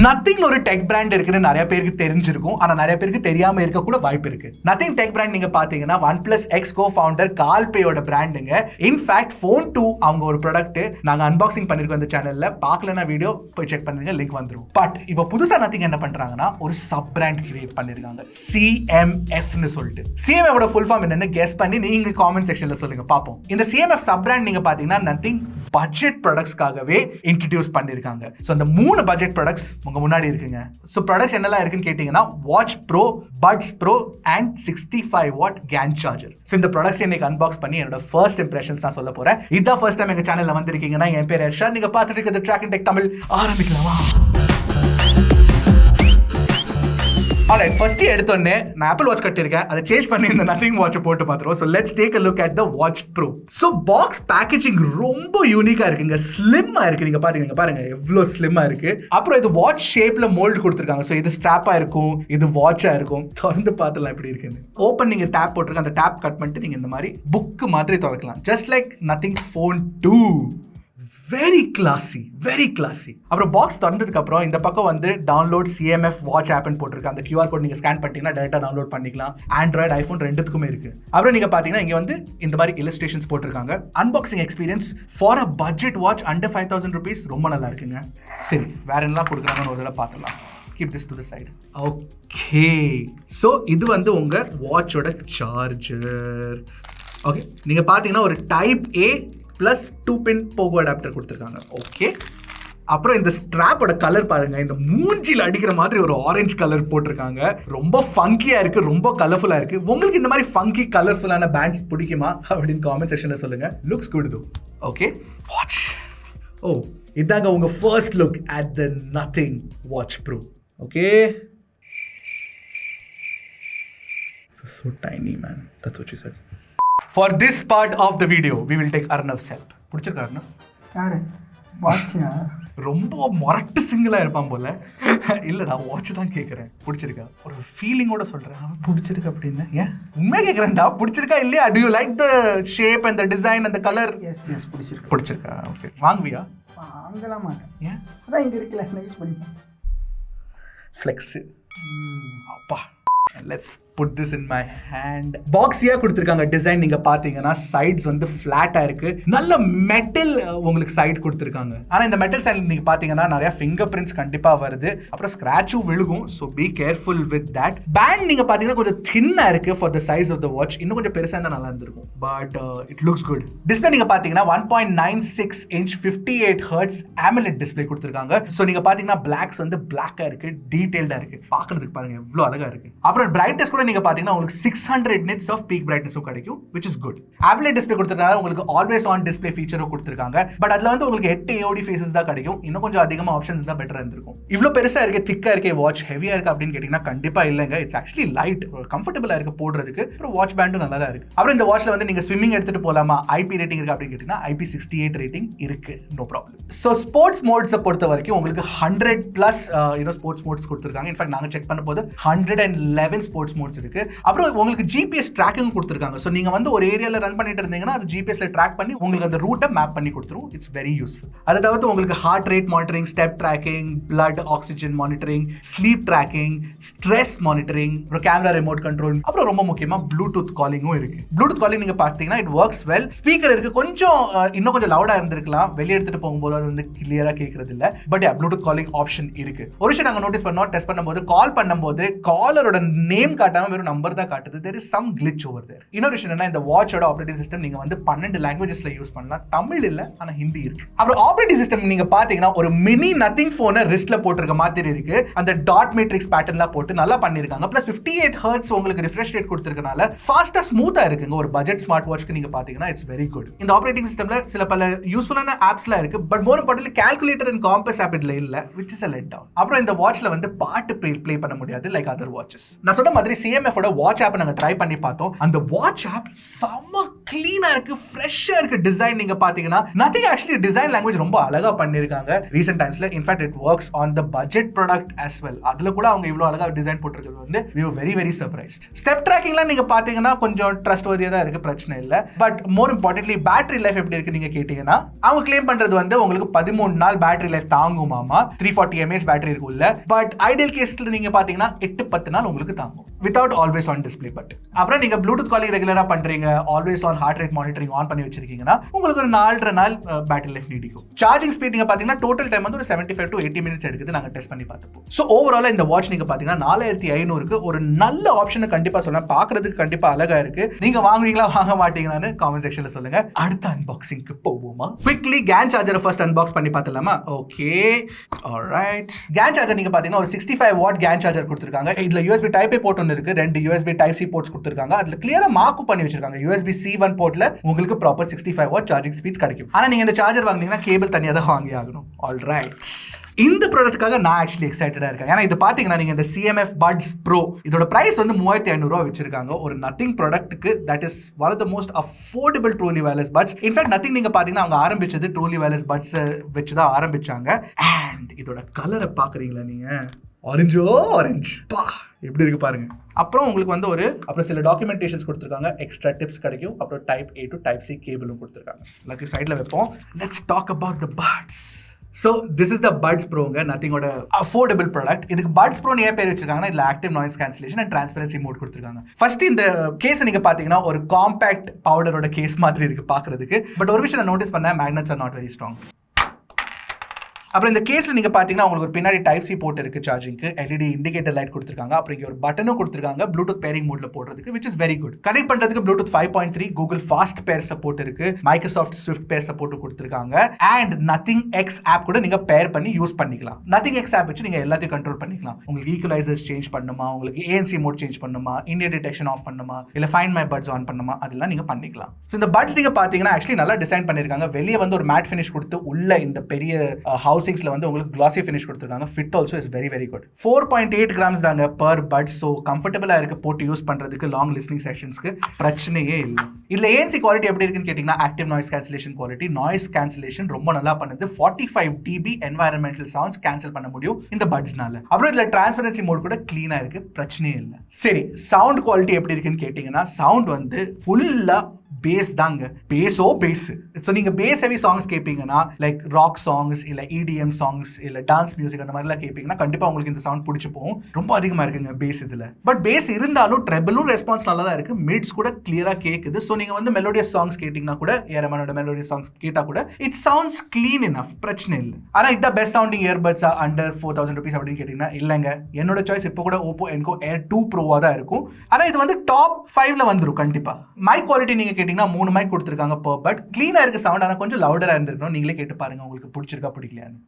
நத்திங்ல ஒரு tech brand இருக்குன்னு நிறைய பேருக்கு தெரிஞ்சிருக்கும், ஆனா நிறைய பேருக்கு தெரியாம இருக்க கூட வாய்ப்பு இருக்கு. நத்திங் டெக் பிராண்ட் நீங்க பாத்தீங்கன்னா OnePlus X கோ ஃபவுண்டர் கால்பேயோட பிராண்டுங்க. இன்ஃபேக்ட் ஃபோன் 2 அவங்க ஒரு ப்ராடக்ட் நாங்க அன்பாக்சிங் பண்ணிருக்கோம் இந்த சேனல்ல. பார்க்கலனா வீடியோ போய் செக் பண்ணுங்க, லிங்க் வந்துரும். பட் இப்போ புதுசா நத்திங் என்ன பண்றாங்கன்னா ஒரு சப் பிராண்ட் கிரியேட் பண்ணிருக்காங்க, CMF னு சொல்லிட்டு. CMF ஓட ஃபுல் ஃபார்ம் என்னன்னு கெஸ் பண்ணி நீங்க காமெண்ட் செக்ஷன்ல சொல்லுங்க பாப்போம். இந்த CMF சப் பிராண்ட் நீங்க பாத்தீங்கன்னா நத்திங் பட்ஜெட் ப்ராடக்ட்ஸ்க்காகவே இன்ட்ரோடியூஸ் பண்ணிருக்காங்க. சோ அந்த 3 பட்ஜெட் ப்ராடக்ட்ஸ் உங்க முன்னாடி இருக்குங்க. சோ ப்ராடக்ட்ஸ் என்னெல்லாம் இருக்குன்னு கேட்டீங்கன்னா Watch Pro, Buds Pro and 65 watt GaN Charger. So இந்த ப்ராடக்ட்ஸ் இன்னைக்கு அன்பாக்ஸ் பண்ணி என்னோட ஃபர்ஸ்ட் இம்ப்ரஷன்ஸ் நான் சொல்ல போறேன். இதான் ஃபர்ஸ்ட் டைம் எங்க சேனல்ல வந்திருக்கீங்கன்னா என் பேர் ஹர்ஷா, நீங்க பார்த்துட்டு இருக்கிறது Trakin Tech தமிழ். ஆரம்பிக்கலாமா? Alright, first எடுத்தோன்னே நான் Apple Watch கட்டிருக்கேன், அதை சேஞ்ச் பண்ணி இந்த நத்திங் வாட்ச் போட்டு பார்த்துருவோம். So let's take a look at the Watch Pro. So box packaging ரொம்ப யூனிக்கா இருக்குங்க, ஸ்லிம்மா இருக்கு. நீங்க பாருங்க எவ்வளவு ஸ்லிம்மா இருக்கு. அப்புறம் இது வாட்ச் ஷேப்ல மோல்ட் கொடுத்துருக்காங்க. ஸோ இது ஸ்ட்ராப்பா இருக்கும், இது வாட்சா இருக்கும். திறந்து பார்த்துலாம் எப்படி இருக்குன்னு. ஓப்பன் நீங்க டேப் போட்டிருக்க, அந்த டேப் கட் பண்ணிட்டு நீங்க இந்த மாதிரி புக் மாதிரி திறக்கலாம். Just like nothing phone 2. Very கிளாசி. அப்புறம் பாக்ஸ் திறந்ததுக்கு அப்புறம் இந்த பக்கம் வந்து டவுன்லோட் CMF வாட்ச் ஆப்னு போட்டிருக்கு. அந்த QR கோட் நீங்க ஸ்கேன் பண்ணிட்டீங்கன்னா டைரக்டா டவுன்லோட் பண்ணிக்கலாம். ஆண்ட்ராய்டு, ஐபோன் ரெண்டுத்துக்குமே இருக்கு. அப்புறம் நீங்க பாத்தீங்கன்னா இங்க வந்து இந்த மாதிரி இல்லஸ்ட்ரேஷன்ஸ் போட்டிருக்காங்க. Unboxing experience for a budget watch under 5000 rupees ரொம்ப நல்லா இருக்குங்க. சரி, வேற என்னலாம் கொடுக்குறாங்கன்னு ஒரு தடவை பார்க்கலாம். Keep this to the side. Okay. So இது வந்து உங்க வாட்சோட சார்ஜர். ஓகே, நீங்க பாத்தீங்கன்னா ஒரு type A plus 2 pin pogo adapter கொடுத்துருக்காங்க. ஓகே, அப்புறம் இந்த ஸ்ட்ராப்போட கலர் பாருங்க, இந்த மூஞ்சியில் அடிக்கிற மாதிரி ஒரு ஆரஞ்சு கலர் போட்டிருக்காங்க. ரொம்ப ஃபங்கியா இருக்கு, ரொம்ப கலர்ஃபுல்லா இருக்கு. உங்களுக்கு இந்த மாதிரி ஃபங்கி கலர்ஃபுல்லான பேண்ட்ஸ் பிடிக்குமா அப்படின்னு காமெண்ட் செக்ஷன்ல சொல்லுங்க. Looks good though. Okay, watch. Oh, இதாங்க உங்க first look at the Nothing watch bro. Okay, so tiny man, that's what she said. For this part of the video, we will take Arnav's help. பிடிச்சிருக்கா அர்ணவ்? யாரு? வாட்சியா? ரொம்ப மொரட்டு சிங்கிளா இருப்பான் போல. இல்லடா, வாட்ச் தான் கேட்குறேன். பிடிச்சிருக்கா? ஒரு ஃபீலிங்கோட சொல்கிறேன். பிடிச்சிருக்கு அப்படின்னு ஏன் உண்மையாக கேட்குறேன்டா. பிடிச்சிருக்கா இல்லையா? Do you like the shape and the design and the color? Yes பிடிச்சிருக்கு. பிடிச்சிருக்கா? ஓகே, வாங்குவியா? வாங்கலாம் மாட்டேன். ஏன்? அதான் இங்கே இருக்குல்ல, நான் யூஸ் பண்ணிப்பேன். ஃப்ளெக்ஸு. அப்பா, let's put this in my hand. பாக்ஸியா கொடுத்திருக்காங்க. டிசைன் நீங்க பாத்தீங்கன்னா சைட்ஸ் வந்து ஃபிளாட்டா இருக்கு. நல்ல மெட்டல் உங்களுக்கு சைடு கொடுத்திருக்காங்க. ஆனா இந்த மெட்டல் சைடு நீங்க பாத்தீங்கன்னா நிறைய ஃபிங்கர் பிரிண்ட்ஸ் கண்டிப்பா வருது. அப்புறம் ஸ்கிராட்சும் விழுகும். So be careful with that. Band நீங்க பாத்தீங்கன்னா கொஞ்சம் தின்னா இருக்கு for the size of the watch. இன்னும் கொஞ்சம் பெருசா இருந்தா நல்லா இருந்திருக்கும். But it looks good. Display நீங்க பாத்தீங்கன்னா 1.96 inch 58 Hz AMOLED டிஸ்பிளே கொடுத்திருக்காங்க. சோ நீங்க பாத்தீங்கன்னா பிளாக்ஸ் வந்து பிளாக்கா இருக்கு, டீடைல்டா இருக்கு. பாக்குறதுக்கு பாருங்க எவ்வளவு அழகா இருக்கு. அப்புறம் பிரைட்னஸ் கூட நீங்க பாத்தீங்கன்னா உங்களுக்கு 600 nits ஆஃப் பீக் பிரைட்னஸும் கிடைக்கும், which is good. AMOLED display கொடுத்திருக்காங்க. உங்களுக்கு ஆல்வேஸ் ஆன் டிஸ்ப்ளே ஃபீச்சரும் கொடுத்திருக்காங்க. பட் அதுல வந்து உங்களுக்கு 8 AOD ஃபேஸஸ் தான் கிடைக்கும். இன்னும் கொஞ்சம் அதிகமா ஆப்ஷன்ஸ் இருந்தா பெட்டரா இருந்திருக்கும். இவ்ளோ பெருசா இருக்கு, திக்கா இருக்கு வாட்ச், ஹெவியா இருக்கு அப்படின்னு கேட்டீங்கன்னா கண்டிப்பா இல்லங்க. இட்ஸ் ஆக்சுவலி லைட், கம்ஃபர்ட்டபிளா இருக்கு போடுறதுக்கு. அப்புறம் வாட்ச் பேண்டும் நல்லா தான் இருக்கு. அப்புறம் இந்த வாட்ச்ல வந்து நீங்க ஸ்விம்மிங் எடுத்துட்டு போலாமா, IP ரேட்டிங் இருக்கு அப்படின்னு கேட்டீங்கன்னா IP68 ரேட்டிங் இருக்கு, நோ ப்ராப்ளம். சோ ஸ்போர்ட்ஸ் மோட்ஸை பொறுத்த வரைக்கும் உங்களுக்கு 100+ ஸ்போர்ட்ஸ் மோட்ஸ் கொடுத்திருக்காங்க. இன்ஃபேக்ட் நாங்க செக் பண்ணும்போது 111 ஸ்போர்ட்ஸ் மோட்ஸ் இருக்கு. அப்புறம் உங்களுக்கு GPS ட்ராக்கிங் கொடுத்திருக்காங்க. சோ நீங்க வந்து ஒரு ஏரியால ரன் பண்ணிட்டு இருந்தீங்கன்னா அது GPSல ட்ராக் பண்ணி உங்களுக்கு அந்த ரூட்டை மேப் பண்ணி கொடுத்துரும். It's very useful. அதை தவிர்த்து உங்களுக்கு heart rate monitoring, step tracking, blood oxygen monitoring, sleep tracking, stress monitoring, அப்புறம் கேமரா ரிமோட் கண்ட்ரோல், அப்புறம் ரொம்ப முக்கியமா ப்ளூடூத் காலிங்கும் இருக்கு. ப்ளூடூத் காலிங் நீங்க பார்த்தீங்கன்னா இட் ஒர்க்ஸ் வெல். ஸ்பீக்கர் இருக்கு, கொஞ்சம் இன்னும் கொஞ்சம் லவுடா இருந்திருக்கலாம். வெளியே எடுத்துட்டு போகும்போது அது வந்து கிளியரா கேட்கறது இல்ல. பட் ப்ளூடூத் காலிங் ஆப்ஷன் இருக்கு. ஒரு விஷயம் நாங்க நோட்டீஸ் பண்ணோம், டெஸ்ட் பண்ணும்போது கால் பண்ணும்போது காலரோட நேம் காட்டாம வெறும் நம்பர் தான் காட்டுது. there is some glitch over there. இன்னொரு விஷயம் என்ன, இந்த வாட்சோட ஆபரேட்டிங் சிஸ்டம் நீங்க வந்து 12 லாங்குவேஜஸ்ல யூஸ் பண்ணலாம். தமிழ் இல்ல, ஆனா ஹிந்தி இருக்கு. அப்புறம் ஆபரேட்டிங் சிஸ்டம் நீங்க பாத்தீங்கன்னா ஒரு மினி நத்திங் போனை ரிஸ்ட்ல போட்டிருக்க மாதிரி இருக்கு. அந்த டாட் மேட்ரிக்ஸ் பேட்டர்ன்லாம் போட்டு நல்லா பண்ணிருக்காங்க. பிளஸ் 58 Hz உங்களுக்கு ரிஃப்ரெஷ் ரேட் கொடுத்திருக்கனால ஃபாஸ்டா ஸ்மூத்தா இருக்குங்க. ஒரு பட்ஜெட் ஸ்மார்ட் வாட்ச்க்கு நீங்க பாத்தீங்கன்னா இட்ஸ் வெரி குட். இந்த ஆபரேட்டிங் சிஸ்டம்ல சில பல யூஸ்ஃபுல்லான ஆப்ஸ்லாம் இருக்கு. But more importantly calculator and compass app இதுல இல்ல, which is a let down. அப்புறம் இந்த வாட்ச்ல வந்து பாட்டு ப்ளே பண்ண முடியாது லைக் அதர் வாட்சஸ். நான் சொன்ன மாதிரி CMF ஓட வாட்ச் ஆப் நாங்க ட்ரை பண்ணி பார்த்தோம். அந்த வாட்ச் ஆப் செம கிளீனா இருக்கு, ஃப்ரெஷ்ஷா இருக்கு. டிசைன் நீங்க பாத்தீங்கன்னா நதிங் ஆக்சுவலி டிசைன் லாங்குவேஜ் ரொம்ப அழகா பண்ணிருக்காங்க ரீசென்ட் டைம்ஸ்ல. In fact it works on the budget product as well. அதுல கூட அவங்க இவ்வளவு அழகா டிசைன் போட்டிருக்கிறது வந்து we were very very surprised. Step ட்ராக்கிங்லாம் நீங்க பாத்தீங்கன்னா கொஞ்சம் ட்ரஸ்ட்வர்தியா தான் இருக்கு, பிரச்சனை இல்ல. But more importantly battery life எப்படி இருக்கு நீங்க கேட்டீங்கன்னா, அவங்க கிளைம் பண்றது வந்து உங்களுக்கு 13 நாள் பேட்டரி லைஃப் தாங்குமாமா. 340 mAh பேட்டரி இருக்குல்ல. பட் ஐடியல் கேஸ்ல நீங்க பாத்தீங்கன்னா 8-10 நாள் உங்களுக்கு தாங்கும் without always on display. But அப்புறம் நீங்க ப்ளூடூத் காலிங் ரெகுலரா பண்றீங்க, always on heart rate monitoring on பண்ணி வச்சிருக்கீங்கன்னா உங்களுக்கு ஒரு 4.5 நாள் பேட்டரி லைஃப் நீடிக்கும். சார்ஜிங் ஸ்பீட் நீங்க பாத்தீங்கன்னா டோட்டல் டைம் வந்து ஒரு 75 to 80 மினிட்ஸ் எடுக்குது, நாங்க டெஸ்ட் பண்ணி பார்த்தப்போ. சோ ஓவராலா இந்த வாட்ச் நீங்க பாத்தீங்கன்னா 4500க்கு ஒரு நல்ல ஆப்ஷன் கண்டிப்பா சொல்றேன். பாக்குறதுக்கு கண்டிப்பா அழகா இருக்கு. நீங்க வாங்குவீங்களா வாங்க மாட்டீங்களான்னு காமெண்ட் செக்ஷன்ல சொல்லுங்க. அடுத்த அன்பாக்சிங்க்கு போவோமா? குவிக்லி GaN சார்ஜரை ஃபர்ஸ்ட் அன்பாக்ஸ் பண்ணி பார்த்தலாமா? Okay, alright. GaN சார்ஜர் நீங்க பாத்தீங்கன்னா ஒரு 65 வாட் GaN சார்ஜர் கொடுத்திருக்காங்க. இதுல USB டைப் ஏ போர்ட் ஒன்னு இருக்கு, 2 USB டைப் சி போர்ட்ஸ் கொடுத்திருக்காங்க. அதுல கிளியரா மார்க் பண்ணி வச்சிருக்காங்க USB-C1 போர்ட்ல உங்களுக்கு ப்ராப்பர் 65 வாட் சார்ஜிங் ஸ்பீட்ஸ் கிடைக்கும். ஆனா நீங்க இந்த சார்ஜர் வாங்குனீங்கன்னா கேபிள் தனியா தான் வாங்கி ஆகணும். ஆல்ரைட். இந்த ப்ராடக்ட்டுக்காக நான் ஆக்சுவலி எக்ஸைட்டடா இருக்கேன். ஏன்னா இது பாத்தீங்கன்னா நீங்க இந்த CMF Buds Pro இதோட பிரைஸ் வந்து 3500 ரூபாய் வச்சிருக்காங்க. ஒரு நத்திங் ப்ராடக்ட்டுக்கு that is one of the most affordable truly wireless buds. In fact Nothing நீங்க பாத்தீங்கன்னா அவங்க ஆரம்பிச்சது ட்ரூலி வயர்லெஸ் பட்ஸ் வச்சு தான் ஆரம்பிச்சாங்க. அண்ட் இதோட கலரை பாக்குறீங்களா நீங்க? ஆரஞ்சு பா எப்படி இருக்கு பாருங்க. அப்புறம் உங்களுக்கு வந்து அப்புறம் சில டாக்குமெண்டேஷன்ஸ் கொடுத்துருக்காங்க, எக்ஸ்ட்ரா டிப்ஸ் கிடைக்கும். அப்புறம் type A to type C கேபிளும் கொடுத்துருக்காங்க. எல்லாத்தையும் சைடில் வைப்போம். Let's talk about the buds. So this is the Buds Proங்க, நத்திங்கோட affordable product. இதுக்கு Buds Pro ஏன் பேர் வச்சிருக்காங்கன்னா இதுல active noise cancellation and transparency mode கொடுத்திருக்காங்க. ஃபர்ஸ்ட் இந்த கேஸ் நீங்க பாத்தீங்கன்னா ஒரு காம்பாக்ட் பவுடரோட கேஸ் மாதிரி இருக்கு பாக்குறதுக்கு. பட் ஒரு விஷயம் நான் நோட்டீஸ் பண்ணேன், magnets are not very strong. அப்புறம் இந்த கேஸ்ல நீங்க பாத்தீங்கன்னா உங்களுக்கு ஒரு பின்னாடி டைப் சி போர்ட் இருக்கு சார்ஜிங்க்கு, LED இண்டிகேட்டர் லைட் கொடுத்திருக்காங்க. அப்புறம் இங்க ஒரு பட்டனும் கொடுத்திருக்காங்க ப்ளூடூத் பேரிங் மோட்ல போடுறதுக்கு, which is very good. Connect பண்றதுக்கு ப்ளூடூத் 5.3 Google ஃபாஸ்ட் பேர் சப்போர்ட் இருக்கு, மைக்ரோசாஃப்ட் ஸ்விஃப்ட் பேர் சப்போர்ட் கொடுத்திருக்காங்க. அண்ட் நத்திங் எக்ஸ் ஆப் கூட நீங்க பேர் பண்ணி யூஸ் பண்ணிக்கலாம். நத்திங் எக்ஸ் ஆப் வச்சு நீங்க எல்லாத்தையும் கண்ட்ரோல் பண்ணிக்கலாம். உங்களுக்கு ஈக்குவலைசர்ஸ் சேஞ்ச் பண்ணணுமா, உங்களுக்கு ANC மோட் சேஞ்ச் பண்ணணுமா, இண்டியா டிடெக்ஷன் ஆஃப் பண்ணணுமா, இல்ல ஃபைண்ட் மை பட்ஸ் ஆன் பண்ணணுமா, அதெல்லாம் நீங்க பண்ணிக்கலாம். ஸோ இந்த பட்ஸ் நீங்க பாத்தீங்கன்னா ஆக்சுவலி நல்லா டிசைன் பண்ணிருக்காங்க. வெளியே வந்து ஒரு மேட் ஃபினிஷ் கொடுத்து உள்ள இந்த பெரிய ஹவுசிங்ஸ்ல வந்து உங்களுக்கு glossy finish கொடுத்திருக்காங்க. Fit also is very very good. 4.8 grams தாங்க per bud. So comfortable-ஆ இருக்கு போட்டு யூஸ் பண்றதுக்கு லாங் லிஸ்னிங் செஷன்ஸ்க்கு பிரச்சனையே இல்ல. இதுல ANC குவாலிட்டி எப்படி இருக்குன்னு கேட்டீங்கன்னா active noise cancellation quality, noise cancellation ரொம்ப நல்லா பண்ணுது. 45 dB என்வாயரன்மெண்டல் சவுண்ட்ஸ் கேன்சல் பண்ண முடியும் இந்த பட்ஸ்னால. அப்புறம் இதுல டிரான்ஸ்பரன்சி மோட் கூட கிளீனா இருக்கு, பிரச்சனையே இல்ல. சரி, சவுண்ட் குவாலிட்டி எப்படி இருக்குன்னு கேட்டீங்கன்னா சவுண்ட் வந்து ஃபுல்லா பேஸ் தாங்க, பேஸோ பேஸ். ஸோ நீங்க பேஸ் ஹெவி சாங்ஸ் கேட்பீங்கன்னா லைக் ராக் சாங்ஸ் இல்ல EDM சாங்ஸ் இல்ல டான்ஸ் மியூசிக் அந்த மாதிரிலாம் கேட்பீங்கன்னா கண்டிப்பா உங்களுக்கு இந்த சவுண்ட் பிடிச்சி போகும். ரொம்ப அதிகமா இருக்குங்க பேஸ் இதுல. பட் பேஸ் இருந்தாலும் ட்ரெபிளும் ரெஸ்பான்ஸ் நல்லா தான் இருக்கு, மிட்ஸ் கூட கிளியரா கேக்குது. ஸோ நீங்க வந்து மெலோடியஸ் சாங்ஸ் கேட்டீங்கன்னா கூட, ஏரமானோட மெலோடியஸ் சாங்ஸ் கேட்டா கூட இட் சவுண்ட்ஸ் கிளீன் இனஃப், பிரச்சனை இல்லை. ஆனா இந்த பெஸ்ட் சவுண்டிங் இயர்பட்ஸா அண்டர் 4000 rupees அப்படின்னு கேட்டீங்கன்னா இல்லைங்க. என்னோட சாய்ஸ் இப்போ கூட Oppo Enco Air 2 Pro-வா தான் இருக்கும். ஆனா இது வந்து டாப் 5ல வந்துரும் கண்டிப்பா. மைக் குவாலிட்டி நீங்க கேட்டீங்கன்னா 3 மைக் கொடுத்திருக்காங்க per bud. கிளீனா இருக்கு சவுண்ட், ஆனா கொஞ்சம் லவுடரா இருந்திருக்கணும். நீங்களே கேட்டு பாருங்க உங்களுக்கு பிடிச்சிருக்கா பிடிக்கலையான்னு.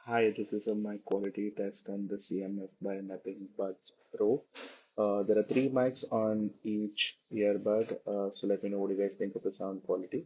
Hi, this is a mic quality test on the CMF by Nothing Buds Pro. There are 3 mics on each earbud, so let me know what you guys think of the sound quality.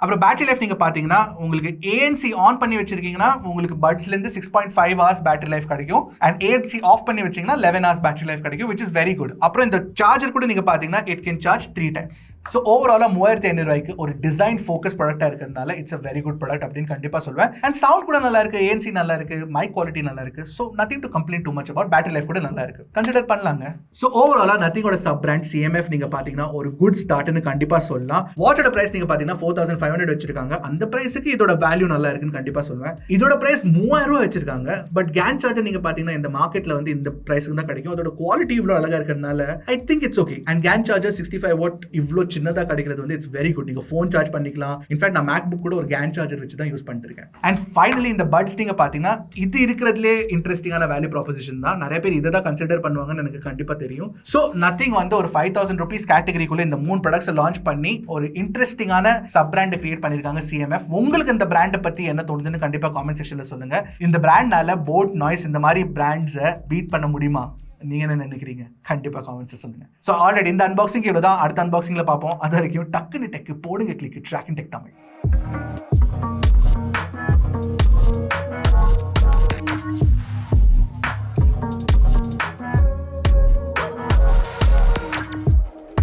அப்புறம் battery life நீங்க பாத்தீங்கன்னா உங்களுக்கு ANC on பண்ணி வச்சிருக்கீங்கன்னா உங்களுக்கு பட்ஸ்ல இருந்து 6.5 hours battery life கிடைக்கும். And ANC of பண்ணி வச்சீங்கன்னா 11 hours பேட்டரி லைஃப் கிடைக்கும், which is very good. அப்புறம் இந்த சார்ஜர் கூட நீங்க பாத்தீங்கன்னா it can charge 3 times. So ஓவராலா 3500 ரூபாய்க்கு ஒரு டிசைன் ஃபோக்கஸ் ப்ராடக்டா இருக்கிறதுனால it's a very good product அப்படின்னு கண்டிப்பா சொல்வேன். அண்ட் சவுண்ட் கூட நல்லா இருக்கு, ANC நல்லா இருக்கு, மைக் குவாலிட்டி நல்லா இருக்கு. So nothing to complain too much about. Battery life கூட நல்லா இருக்கு, கன்சிடர் பண்ணலாங்க. ஸோ ஓவராலா நத்திங்கோட சப் பிராண்ட் CMF நீங்க பாத்தீங்கன்னா ஒரு குட் ஸ்டார்ட்னு கண்டிப்பா சொல்லலாம். வாட்சோட பிரைஸ் நீங்க பாத்தீங்கன்னா 4500 வச்சிருக்காங்க. அந்த பிரைஸ்க்கு இதோட வேல்யூ நல்லா இருக்குன்னு கண்டிப்பா சொல்வேன். இதோட பிரைஸ் 3000 ரூபாய் வச்சிருக்காங்க. பட் GaN சார்ஜர் நீங்க பாத்தீங்கன்னா இந்த மார்க்கெட்ல வந்து இந்த பிரைஸ்க்கு தான் கிடைக்கும். அதோட குவாலிட்டி இவ்வளவு அழகா இருக்கிறதுனால I think it's okay. And GaN charger 65 what இவ்வளவு சின்னதா கிடைக்கிறது வந்து இட்ஸ் வெரி குட். நீங்க ஃபோன் சார்ஜ் பண்ணிக்கலாம். இன்ஃபேக்ட் நான் MacBook கூட ஒரு GaN சார்ஜர் வச்சு தான் யூஸ் பண்ணிட்டு இருக்கேன். அண்ட் ஃபைனலி இந்த பட்ஸ் நீங்க பாத்தீங்கன்னா இது இருக்கிறதுலே இன்ட்ரெஸ்டிங்கான வேல்யூ ப்ராபோசிஷன் தான். நிறைய பேர் இதை தான் கன்சிடர் பண்ணுவாங்கன்னு எனக்கு கண்டிப்பா தெரியும். ஸோ நத்திங் வந்து ஒரு 5000 rupees கேட்டகரிக்குள்ள இந்த 3 ப்ராடக்ட்ஸ் லான்ச் பண்ணி ஒரு இன்ட்ரெஸ்டிங்கான சப் பிராண்ட் கிரியேட் பண்ணிருக்காங்க CMF. உங்களுக்கு இந்த பிராண்ட் பத்தி என்ன தோணுதுன்னு கண்டிப்பா காமெண்ட் செக்ஷன்ல சொல்லுங்க. இந்த பிராண்ட்னால போட் நாய்ஸ் இந்த மாதிரி பிராண்ட்ஸை பீட் பண்ண முடியுமா? நீங்க என்ன நினைக்கிறீங்க? கண்டிப்பா காமெண்ட்ஸ் சொல்லுங்க. சோ ஆல்ரெடி இந்த அன்பாக்சிங் இவ்வளவுதான். அடுத்த அன்பாக்சிங்ல பார்ப்போம். அது வரைக்கும் டக்குன்னு டெக் போடுங்க, கிளிக் Trakin Tech Tamil.